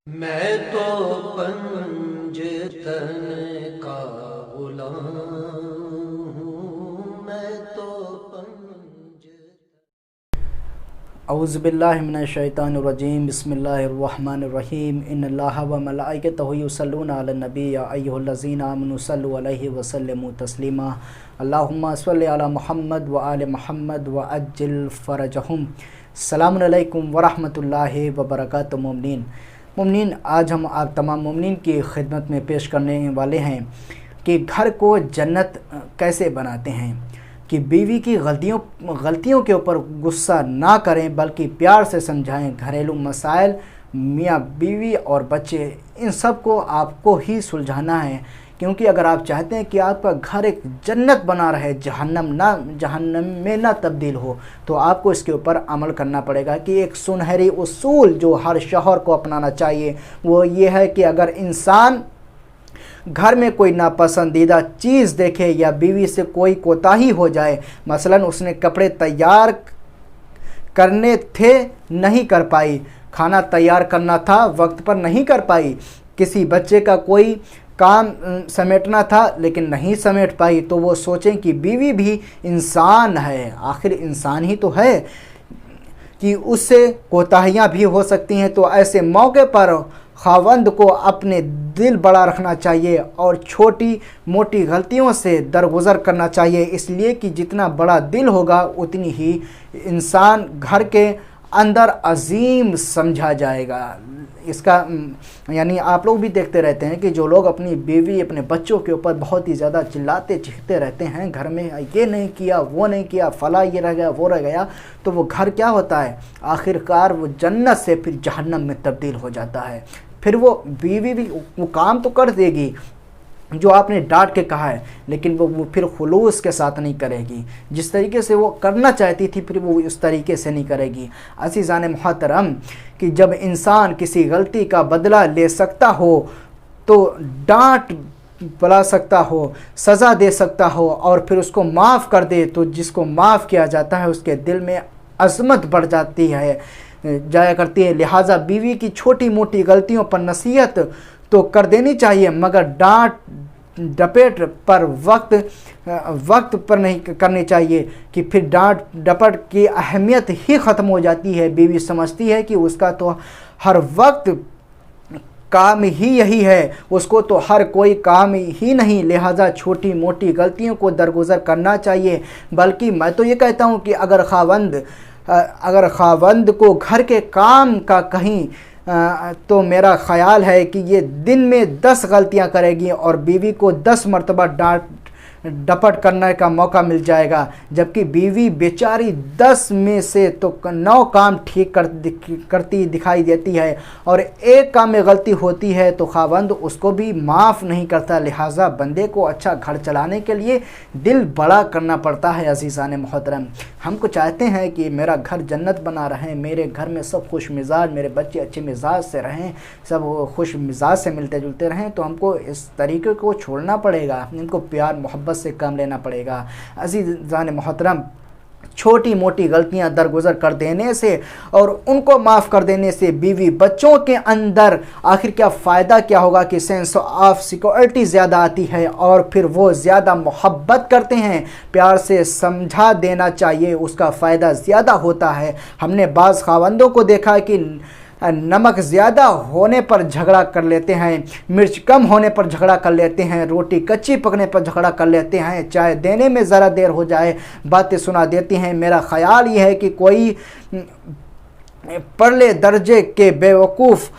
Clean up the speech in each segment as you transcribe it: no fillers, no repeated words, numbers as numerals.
मैं तो पंजतन का गुलाम हूँ। मैं तो औज़ुबिल्लाहि मिनश्शैतानिर्रजीम बिस्मिल्लाहिर्रहमानिर्रहीम इन्नल्लाहा व मलाइकतहु युसल्लूना अलन नबी या अय्युहल्लज़ीना आमनु सल्लु अलैहि व सल्लिमू तस्लीमा अल्लाहुम्मा सल्लि अला मुहम्मद व आले मुहम्मद व अज्जिल फ़रजहुम। अस्सलामु अलैकुम व रहमतुल्लाहि व बरकातुहू। मुमिनीन, आज हम आप तमाम मुमिनीन की खिदमत में पेश करने वाले हैं कि घर को जन्नत कैसे बनाते हैं, कि बीवी की गलतियों के ऊपर गुस्सा ना करें बल्कि प्यार से समझाएं। घरेलू मसाइल, मियाँ बीवी और बच्चे, इन सब को आपको ही सुलझाना है, क्योंकि अगर आप चाहते हैं कि आपका घर एक जन्नत बना रहे, जहन्नम में ना तब्दील हो, तो आपको इसके ऊपर अमल करना पड़ेगा। कि एक सुनहरी उसूल जो हर शौहर को अपनाना चाहिए वो ये है कि अगर इंसान घर में कोई नापसंदीदा चीज़ देखे या बीवी से कोई कोताही हो जाए, मसलन उसने कपड़े तैयार करने थे नहीं कर पाई, खाना तैयार करना था वक्त पर नहीं कर पाई, किसी बच्चे का कोई काम समेटना था लेकिन नहीं समेट पाई, तो वो सोचें कि बीवी भी इंसान है, आखिर इंसान ही तो है, कि उससे कोताहियाँ भी हो सकती हैं। तो ऐसे मौके पर खावंद को अपने दिल बड़ा रखना चाहिए और छोटी मोटी गलतियों से दरगुज़र करना चाहिए, इसलिए कि जितना बड़ा दिल होगा उतनी ही इंसान घर के अंदर अजीम समझा जाएगा। इसका यानी आप लोग भी देखते रहते हैं कि जो लोग अपनी बीवी अपने बच्चों के ऊपर बहुत ही ज़्यादा चिल्लाते चीखते रहते हैं, घर में ये नहीं किया वो नहीं किया, फला ये रह गया वो रह गया, तो वो घर क्या होता है, आखिरकार वो जन्नत से फिर जहन्नम में तब्दील हो जाता है। फिर वो बीवी भी वो काम तो कर देगी जो आपने डांट के कहा है, लेकिन वो फिर खुलूस के साथ नहीं करेगी। जिस तरीके से वो करना चाहती थी फिर वो उस तरीके से नहीं करेगी। अज़ीज़ान मुहतरम, कि जब इंसान किसी गलती का बदला ले सकता हो तो डांट बुला सकता हो, सज़ा दे सकता हो और फिर उसको माफ़ कर दे, तो जिसको माफ़ किया जाता है उसके दिल में अज़मत बढ़ जाती है जाया करती है। लिहाजा बीवी की छोटी मोटी गलतियों पर नसीहत तो कर देनी चाहिए, मगर डांट डपेट पर वक्त पर नहीं करनी चाहिए, कि फिर डांट डपट की अहमियत ही ख़त्म हो जाती है। बीवी समझती है कि उसका तो हर वक्त काम ही यही है, उसको तो हर कोई काम ही नहीं, लिहाजा छोटी मोटी गलतियों को दरगुज़र करना चाहिए। बल्कि मैं तो ये कहता हूँ कि अगर खावंद को घर के काम का कहीं तो मेरा ख़याल है कि ये दिन में 10 गलतियां करेगी और बीवी को 10 मरतबा डांट डपट करने का मौका मिल जाएगा, जबकि बीवी बेचारी 10 में से तो 9 काम ठीक करती दिखाई देती है और एक काम में गलती होती है तो खावंद उसको भी माफ़ नहीं करता। लिहाजा बंदे को अच्छा घर चलाने के लिए दिल बड़ा करना पड़ता है। अज़ीज़ान मोहतरम, हमको चाहते हैं कि मेरा घर जन्नत बना रहे, मेरे घर में सब खुश मिजाज, मेरे बच्चे अच्छे मिजाज से रहें, सब खुश मिजाज से मिलते जुलते रहें, तो हमको इस तरीके को छोड़ना पड़ेगा, इनको प्यार मोहब्बत से काम लेना पड़ेगा। अज़ीज़ान मोहतरम, छोटी मोटी गलतियां दरगुजर कर देने से और उनको माफ़ कर देने से बीवी बच्चों के अंदर आखिर क्या फ़ायदा क्या होगा कि सेंस ऑफ सिक्योरिटी ज़्यादा आती है और फिर वो ज़्यादा मोहब्बत करते हैं। प्यार से समझा देना चाहिए, उसका फ़ायदा ज़्यादा होता है। हमने बाज़ खावंदों को देखा कि नमक ज़्यादा होने पर झगड़ा कर लेते हैं, मिर्च कम होने पर झगड़ा कर लेते हैं, रोटी कच्ची पकने पर झगड़ा कर लेते हैं, चाय देने में ज़रा देर हो जाए बातें सुना देती हैं। मेरा ख़याल ये है कि कोई परले दर्जे के बेवकूफ़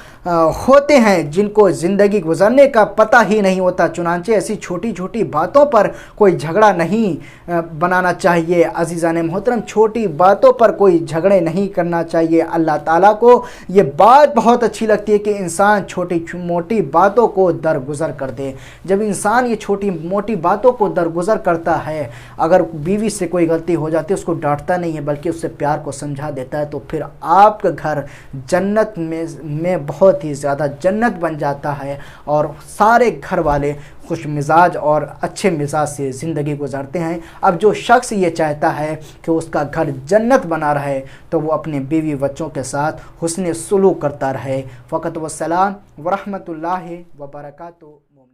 होते हैं जिनको ज़िंदगी गुजरने का पता ही नहीं होता। चुनांचे ऐसी छोटी छोटी बातों पर कोई झगड़ा नहीं बनाना चाहिए। अज़ीज़ान मोहतरम, छोटी बातों पर कोई झगड़े नहीं करना चाहिए। अल्लाह ताला को ये बात बहुत अच्छी लगती है कि इंसान छोटी मोटी बातों को दरगुज़र कर दे। जब इंसान ये छोटी मोटी बातों को दरगुज़र करता है, अगर बीवी से कोई गलती हो जाती है उसको डांटता नहीं है बल्कि उससे प्यार को समझा देता है, तो फिर आपका घर जन्नत में बहुत बहुत ही ज़्यादा जन्नत बन जाता है और सारे घर वाले खुश मिजाज और अच्छे मिजाज से ज़िंदगी गुजारते हैं। अब जो शख्स ये चाहता है कि उसका घर जन्नत बना रहे तो वो अपने बीवी बच्चों के साथ हुस्न सुलूक करता रहे। फ़क़त वस्सलाम व रहमतुल्लाहि व बरकातुहू।